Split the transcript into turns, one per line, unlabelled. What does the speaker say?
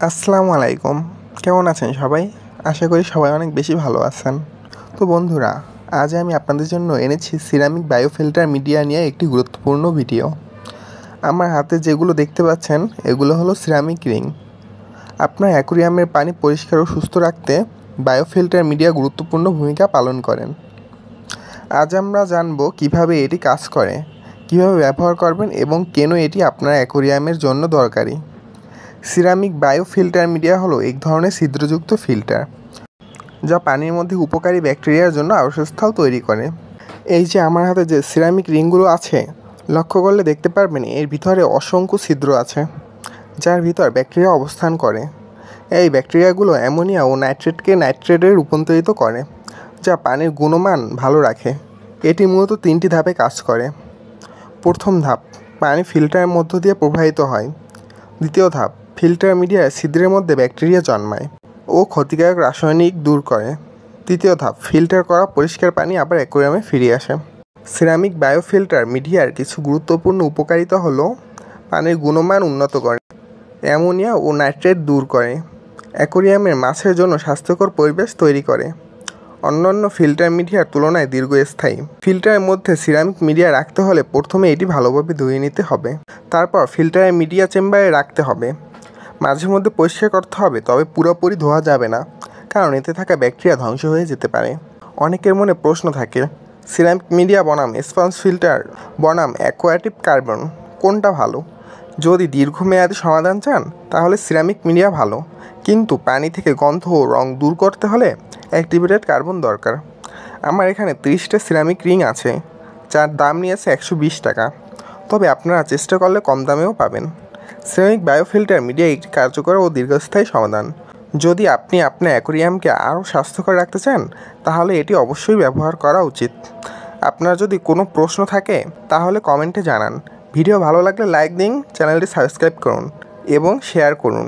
আসসালামু আলাইকুম। কেমন আছেন সবাই? আশা করি সবাই অনেক বেশি ভালো আছেন। তো বন্ধুরা, আজ আমি আপনাদের জন্য এনেছি সিরামিক বায়োফিল্টার মিডিয়া নিয়ে একটি গুরুত্বপূর্ণ ভিডিও। আমার হাতে যেগুলো দেখতে পাচ্ছেন এগুলো হলো সিরামিক রিং। আপনার অ্যাকুরিয়ামের পানি পরিষ্কার ও সুস্থ রাখতে বায়োফিল্টার মিডিয়া গুরুত্বপূর্ণ ভূমিকা পালন করেন। আজ আমরা জানব কিভাবে এটি কাজ করে, কিভাবে ব্যবহার করবেন এবং কেন এটি আপনার অ্যাকুরিয়ামের জন্য দরকারি। সিরামিক বায়োফিল্টার মিডিয়া হলো এক ধরনের ছিদ্রযুক্ত ফিল্টার যা পানির মধ্যে উপকারী ব্যাকটেরিয়ার জন্য আবাসস্থল তৈরি করে। এই যে আমার হাতে যে সিরামিক রিংগুলো আছে, লক্ষ্য করলে দেখতে পারবেন এর ভিতরে অসংখ্য ছিদ্র আছে যার ভিতর ব্যাকটেরিয়া অবস্থান করে। এই ব্যাকটেরিয়াগুলো অ্যামোনিয়া ও নাইট্রেটে রূপান্তরিত করে, যা পানির গুণমান ভালো রাখে। এটি মূলত 3টি ধাপে কাজ করে। প্রথম ধাপ, পানি ফিল্টারের মধ্য দিয়ে প্রবাহিত হয়। দ্বিতীয় ধাপ, ফিল্টার মিডিয়ার ছিদ্রের মধ্যে ব্যাকটেরিয়া জন্মায় ও ক্ষতিকারক রাসায়নিক দূর করে। তৃতীয় ধাপ, ফিল্টার করা পরিষ্কার পানি আবার অ্যাকুয়ারিয়ামে ফিরে আসে। সিরামিক বায়োফিল্টার মিডিয়ার কিছু গুরুত্বপূর্ণ উপকারিতা হলো: পানির গুণমান উন্নত করে, অ্যামোনিয়া ও নাইট্রেট দূর করে, অ্যাকুয়ারিয়ামের মাছের জন্য স্বাস্থ্যকর পরিবেশ তৈরি করে, অন্যান্য ফিল্টার মিডিয়ার তুলনায় দীর্ঘস্থায়ী। ফিল্টারের মধ্যে সিরামিক মিডিয়া রাখতে হলে প্রথমে এটি ভালোভাবে ধুয়ে নিতে হবে। তারপর ফিল্টারের মিডিয়া চেম্বারে রাখতে হবে। মাঝে মধ্যে পরিষ্কার করতে হবে, তবে পুরোপুরি ধোয়া যাবে না, কারণ এতে থাকা ব্যাকটেরিয়া ধ্বংস হয়ে যেতে পারে। অনেকের মনে প্রশ্ন থাকে, সিরামিক মিডিয়া বনাম স্পঞ্জ ফিল্টার বনাম অ্যাকুয়াটিভ কার্বন কোনটা ভালো? যদি দীর্ঘমেয়াদী সমাধান চান তাহলে সিরামিক মিডিয়া ভালো, কিন্তু পানি থেকে গন্ধ ও রং দূর করতে হলে অ্যাক্টিভেটেড কার্বন দরকার। আমার এখানে 30টা সিরামিক রিং আছে, যার দাম নিয়েছে 120 টাকা, তবে আপনারা চেষ্টা করলে কম দামেও পাবেন। সিরামিক বায়োফিল্টার মিডিয়া একটি কার্যকর ও দীর্ঘস্থায়ী সমাধান। যদি আপনি আপনার অ্যাকুরিয়ামকে আরও স্বাস্থ্যকর রাখতে চান তাহলে এটি অবশ্যই ব্যবহার করা উচিত। আপনার যদি কোনো প্রশ্ন থাকে তাহলে কমেন্টে জানান। ভিডিও ভালো লাগলে লাইক দিন, চ্যানেলটি সাবস্ক্রাইব করুন এবং শেয়ার করুন।